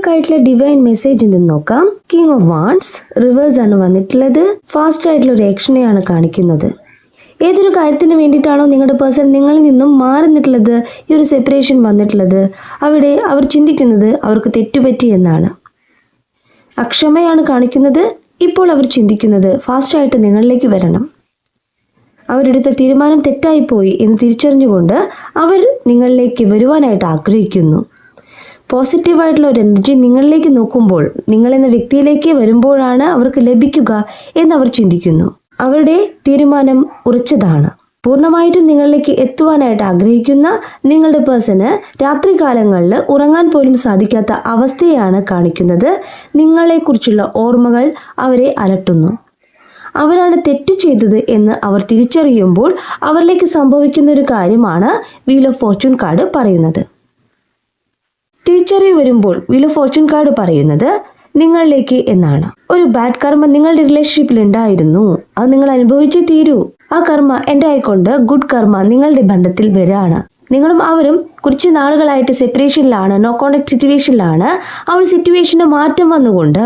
നിങ്ങൾക്കായിട്ടുള്ള divine message എന്തെന്ന് നോക്കാം. King of wands reverse ആണ് വന്നിട്ടുള്ളത്. ഫാസ്റ്റ് ആയിട്ടുള്ള ഒരു ആക്ഷനെയാണ് കാണിക്കുന്നത്. ഏതൊരു കാര്യത്തിന് വേണ്ടിയിട്ടാണോ നിങ്ങളുടെ പേഴ്സൺ നിങ്ങളിൽ നിന്നും മാറി നിന്നിട്ടുള്ളത്, ഈ ഒരു സെപ്പറേഷൻ വന്നിട്ടുള്ളത്, അവിടെ അവർ ചിന്തിക്കുന്നത് അവർക്ക് തെറ്റുപറ്റി എന്നാണ്. അക്ഷമയാണ് കാണിക്കുന്നത്. ഇപ്പോൾ അവർ ചിന്തിക്കുന്നത് ഫാസ്റ്റായിട്ട് നിങ്ങളിലേക്ക് വരണം. അവരെടുത്ത തീരുമാനം തെറ്റായിപ്പോയി എന്ന് തിരിച്ചറിഞ്ഞുകൊണ്ട് അവർ നിങ്ങളിലേക്ക് വരുവാനായിട്ട് ആഗ്രഹിക്കുന്നു. പോസിറ്റീവായിട്ടുള്ള ഒരു എനർജി നിങ്ങളിലേക്ക് നോക്കുമ്പോൾ, നിങ്ങളെന്ന വ്യക്തിയിലേക്ക് വരുമ്പോഴാണ് അവർക്ക് ലഭിക്കുക എന്നവർ ചിന്തിക്കുന്നു. അവരുടെ തീരുമാനം ഉറച്ചതാണ്. പൂർണ്ണമായിട്ടും നിങ്ങളിലേക്ക് എത്തുവാനായിട്ട് ആഗ്രഹിക്കുന്ന നിങ്ങളുടെ പേഴ്സണ് രാത്രികാലങ്ങളിൽ ഉറങ്ങാൻ പോലും സാധിക്കാത്ത അവസ്ഥയാണ് കാണിക്കുന്നത്. നിങ്ങളെക്കുറിച്ചുള്ള ഓർമ്മകൾ അവരെ അലട്ടുന്നു. അവരാണ് തെറ്റ് ചെയ്തത് എന്ന് അവർ തിരിച്ചറിയുമ്പോൾ അവരിലേക്ക് സംഭവിക്കുന്ന ഒരു കാര്യമാണ് വീൽ ഓഫ് ഫോർച്യൂൺ കാർഡ് പറയുന്നത്. തിരിച്ചറിവ് വരുമ്പോൾ വീൽ ഓഫ് ഫോർച്യൂൺ കാർഡ് പറയുന്നത് നിങ്ങളിലേക്ക് എന്നാണ്. ഒരു ബാഡ് കർമ്മ നിങ്ങളുടെ റിലേഷൻഷിപ്പിൽ ഉണ്ടായിരുന്നു, അത് നിങ്ങൾ അനുഭവിച്ചേ തീരൂ. ആ കർമ്മ എൻ്റെ ആയിക്കൊണ്ട് ഗുഡ് കർമ്മ നിങ്ങളുടെ ബന്ധത്തിൽ വരാണ്. നിങ്ങളും അവരും കുറച്ച് നാളുകളായിട്ട് സെപ്പറേഷനിലാണ്, നോ കോണ്ടാക്ട് സിറ്റുവേഷനിലാണ്. ആ ഒരു സിറ്റുവേഷന് മാറ്റം വന്നുകൊണ്ട്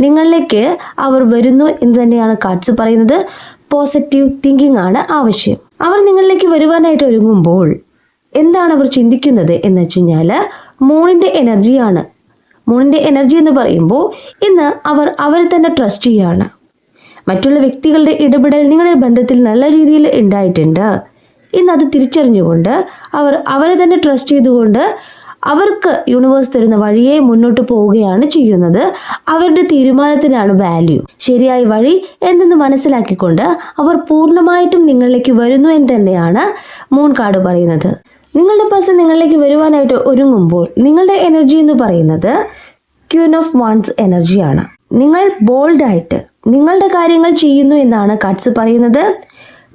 നിങ്ങളിലേക്ക് അവർ വരുന്നു എന്ന് തന്നെയാണ് കാർഡ്സ് പറയുന്നത്. പോസിറ്റീവ് തിങ്കിങ് ആണ് ആവശ്യം. അവർ നിങ്ങളിലേക്ക് വരുവാനായിട്ട് ഒരുങ്ങുമ്പോൾ എന്താണ് അവർ ചിന്തിക്കുന്നത് എന്ന് വെച്ച് കഴിഞ്ഞാൽ മൂണിൻ്റെ എനർജിയാണ്. മൂണിൻ്റെ എനർജി എന്ന് പറയുമ്പോൾ ഇന്ന് അവർ അവരെ തന്നെ ട്രസ്റ്റ് ചെയ്യുകയാണ്. മറ്റുള്ള വ്യക്തികളുടെ ഇടപെടൽ നിങ്ങളുടെ ബന്ധത്തിൽ നല്ല രീതിയിൽ ഉണ്ടായിട്ടുണ്ട്. ഇന്ന് അത് തിരിച്ചറിഞ്ഞുകൊണ്ട് അവർ അവരെ തന്നെ ട്രസ്റ്റ് ചെയ്തുകൊണ്ട് അവർക്ക് യൂണിവേഴ്സ് തരുന്ന വഴിയെ മുന്നോട്ട് പോവുകയാണ് ചെയ്യുന്നത്. അവരുടെ തീരുമാനത്തിനാണ് വാല്യൂ. ശരിയായ വഴി എന്തെന്ന് മനസ്സിലാക്കിക്കൊണ്ട് അവർ പൂർണ്ണമായിട്ടും നിങ്ങളിലേക്ക് വരുന്നു എന്ന് തന്നെയാണ് മൂൺ കാർഡ് പറയുന്നത്. നിങ്ങളുടെ പേഴ്സൺ നിങ്ങളിലേക്ക് വരുവാനായിട്ട് ഒരുങ്ങുമ്പോൾ നിങ്ങളുടെ എനർജി എന്ന് പറയുന്നത് ക്വീൻ ഓഫ് വാൻഡ്സ് എനർജിയാണ്. നിങ്ങൾ ബോൾഡായിട്ട് നിങ്ങളുടെ കാര്യങ്ങൾ ചെയ്യുന്നു എന്നാണ് കാർഡ്സ് പറയുന്നത്.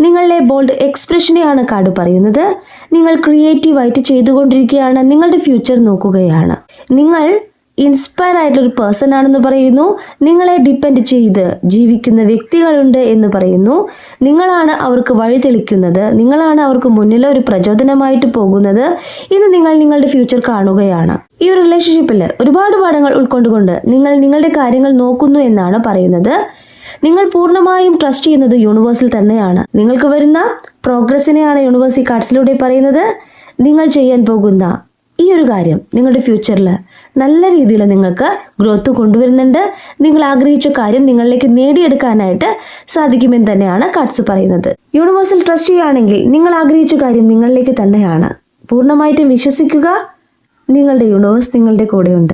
നിങ്ങളുടെ ബോൾഡ് എക്സ്പ്രഷനെയാണ് കാർഡ് പറയുന്നത്. നിങ്ങൾ ക്രിയേറ്റീവായിട്ട് ചെയ്തുകൊണ്ടിരിക്കുകയാണ്. നിങ്ങളുടെ ഫ്യൂച്ചർ നോക്കുകയാണ്. നിങ്ങൾ ഇൻസ്പയർ ആയിട്ടൊരു പേഴ്സൺ ആണെന്ന് പറയുന്നു. നിങ്ങളെ ഡിപ്പെൻഡ് ചെയ്ത് ജീവിക്കുന്ന വ്യക്തികളുണ്ട് എന്ന് പറയുന്നു. നിങ്ങളാണ് അവർക്ക് വഴി തെളിക്കുന്നത്. നിങ്ങളാണ് അവർക്ക് മുന്നിൽ ഒരു പ്രചോദനമായിട്ട് പോകുന്നത്. ഇന്ന് നിങ്ങൾ നിങ്ങളുടെ ഫ്യൂച്ചർ കാണുകയാണ്. ഈ ഒരു റിലേഷൻഷിപ്പിൽ ഒരുപാട് പാഠങ്ങൾ ഉൾക്കൊണ്ടുകൊണ്ട് നിങ്ങൾ നിങ്ങളുടെ കാര്യങ്ങൾ നോക്കുന്നു എന്നാണ് പറയുന്നത്. നിങ്ങൾ പൂർണ്ണമായും ട്രസ്റ്റ് ചെയ്യുന്നത് യൂണിവേഴ്സിൽ തന്നെയാണ്. നിങ്ങൾക്ക് വരുന്ന പ്രോഗ്രസിനെയാണ് യൂണിവേഴ്സ് ഈ കാർഡ്സിലൂടെ പറയുന്നത്. നിങ്ങൾ ചെയ്യാൻ പോകുന്ന ഈ ഒരു കാര്യം നിങ്ങളുടെ ഫ്യൂച്ചറിൽ നല്ല രീതിയിൽ നിങ്ങൾക്ക് ഗ്രോത്ത് കൊണ്ടുവരുന്നുണ്ട്. നിങ്ങൾ ആഗ്രഹിച്ച കാര്യം നിങ്ങളിലേക്ക് നേടിയെടുക്കാനായിട്ട് സാധിക്കുമെന്ന് തന്നെയാണ് കാർഡ്സ് പറയുന്നത്. യൂണിവേഴ്സിൽ ട്രസ്റ്റ് ചെയ്യുകയാണെങ്കിൽ നിങ്ങൾ ആഗ്രഹിച്ച കാര്യം നിങ്ങളിലേക്ക് തന്നെയാണ്. പൂർണ്ണമായിട്ടും വിശ്വസിക്കുക. നിങ്ങളുടെ യൂണിവേഴ്സ് നിങ്ങളുടെ കൂടെയുണ്ട്.